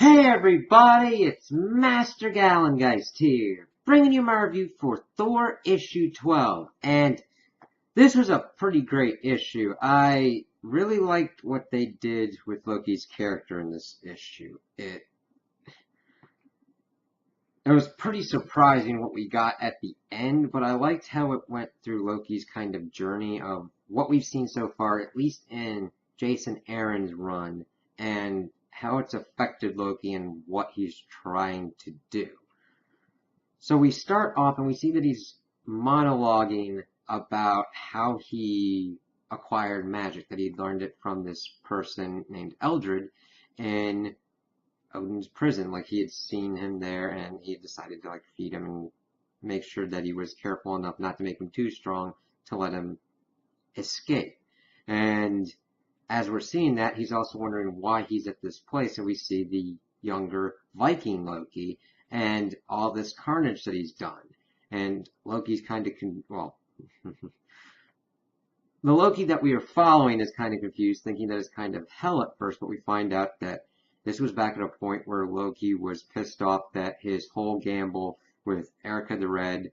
Hey everybody, it's Master Gallengeist here, bringing you my review for Thor issue 12, and this was a pretty great issue. I really liked what they did with Loki's character in this issue. It was pretty surprising what we got at the end, but I liked how it went through Loki's kind of journey of what we've seen so far, at least in Jason Aaron's run, and how it's affected Loki and what he's trying to do. So we start off and we see that he's monologuing about how he acquired magic, that he learned it from this person named Eldred in Odin's prison. Like, he had seen him there and he decided to feed him and make sure that he was careful enough not to make him too strong to let him escape. And as we're seeing that, he's also wondering why he's at this place, and we see the younger Viking Loki and all this carnage that he's done. And Loki's kind of the Loki that we are following is kind of confused, thinking that it's kind of hell at first, but we find out that this was back at a point where Loki was pissed off that his whole gamble with Erica the Red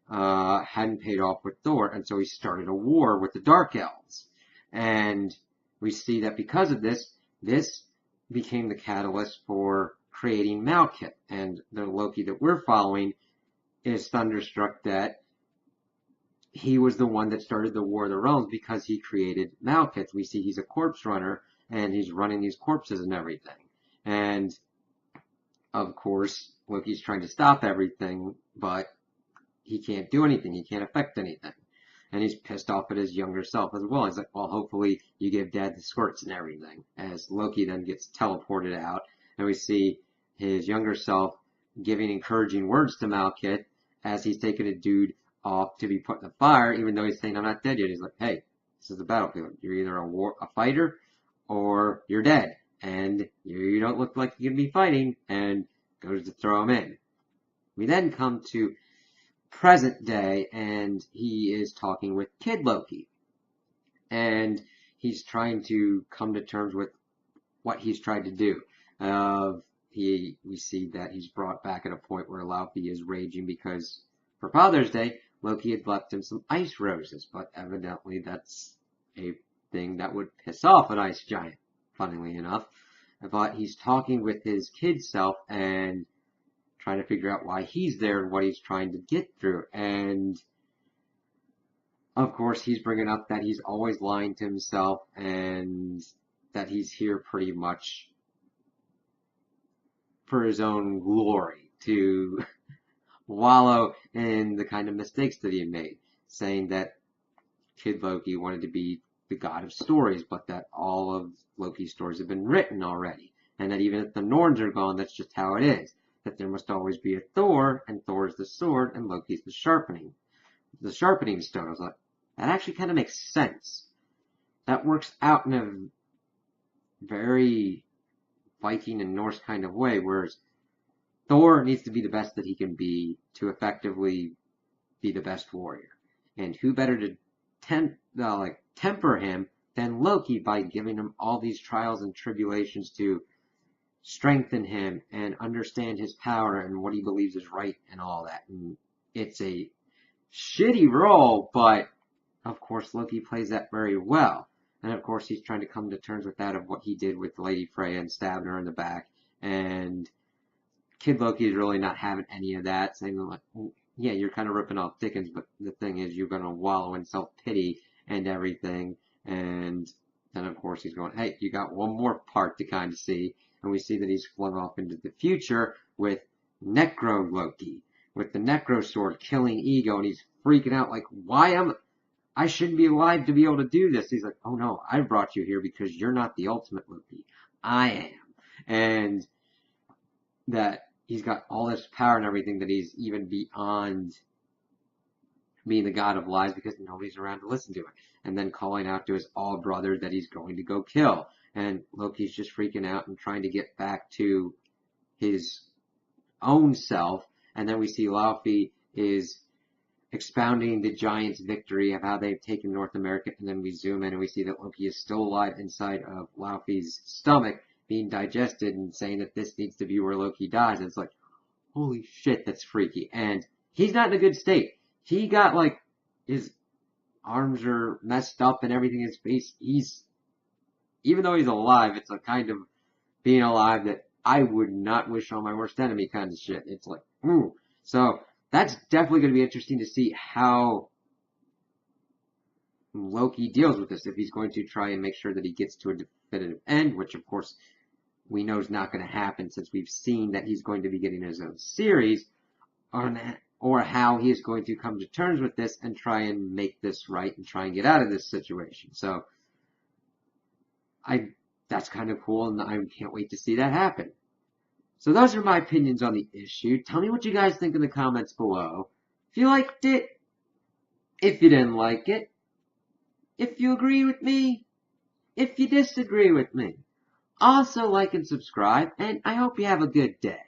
hadn't paid off with Thor, and so he started a war with the Dark Elves. And we see that because of this became the catalyst for creating Malekith. And the Loki that we're following is thunderstruck that he was the one that started the War of the Realms because he created Malekith. We see he's a corpse runner, and he's running these corpses and everything. And, of course, Loki's trying to stop everything, but he can't do anything. He can't affect anything. And he's pissed off at his younger self as well. He's like, well, hopefully you give Dad the squirts and everything. As Loki then gets teleported out, and we see his younger self giving encouraging words to Malekith as he's taking a dude off to be put in the fire, even though he's saying, I'm not dead yet. He's like, hey, this is the battlefield. You're either a fighter or you're dead. And you don't look like you're going to be fighting, and goes to throw him in. We then come to present day, and he is talking with Kid Loki, and he's trying to come to terms with what he's tried to do. We see that he's brought back at a point where Laufey is raging because for Father's Day, Loki had left him some ice roses, but evidently that's a thing that would piss off an ice giant, funnily enough. But he's talking with his kid self and trying to figure out why he's there and what he's trying to get through. And, of course, he's bringing up that he's always lying to himself and that he's here pretty much for his own glory, to wallow in the kind of mistakes that he made, saying that Kid Loki wanted to be the god of stories, but that all of Loki's stories have been written already, and that even if the Norns are gone, that's just how it is. That there must always be a Thor, and Thor is the sword, and Loki's the sharpening stone. I was like, that actually kind of makes sense. That works out in a very Viking and Norse kind of way, whereas Thor needs to be the best that he can be to effectively be the best warrior. And who better to temper him than Loki by giving him all these trials and tribulations to strengthen him and understand his power and what he believes is right and all that. And it's a shitty role, but of course Loki plays that very well. And of course he's trying to come to terms with that of what he did with Lady Freya and stabbing her in the back. And Kid Loki is really not having any of that, saying like, yeah, you're kind of ripping off Dickens, but the thing is you're going to wallow in self-pity and everything. And then of course he's going, hey, you got one more part to kind of see. And we see that he's flung off into the future with Necro Loki, with the Necro sword killing Ego, and he's freaking out like, I shouldn't be alive to be able to do this. He's like, oh no, I brought you here because you're not the ultimate Loki. I am. And that he's got all this power and everything, that he's even beyond being the god of lies because nobody's around to listen to it. And then calling out to his all brother that he's going to go kill. And Loki's just freaking out and trying to get back to his own self. And then we see Laufey is expounding the Giants' victory of how they've taken North America. And then we zoom in and we see that Loki is still alive inside of Laufey's stomach. being digested and saying that this needs to be where Loki dies. And it's like, holy shit, that's freaky. And he's not in a good state. He got like, his arms are messed up and everything in his face. Even though he's alive, it's a kind of being alive that I would not wish on my worst enemy kind of shit. It's like, ooh. So that's definitely going to be interesting to see how Loki deals with this, if he's going to try and make sure that he gets to a definitive end, which of course we know is not going to happen since we've seen that he's going to be getting his own series, or how he is going to come to terms with this and try and make this right and try and get out of this situation. So that's kind of cool, and I can't wait to see that happen. So those are my opinions on the issue. Tell me what you guys think in the comments below. If you liked it, if you didn't like it, if you agree with me, if you disagree with me. Also like and subscribe, and I hope you have a good day.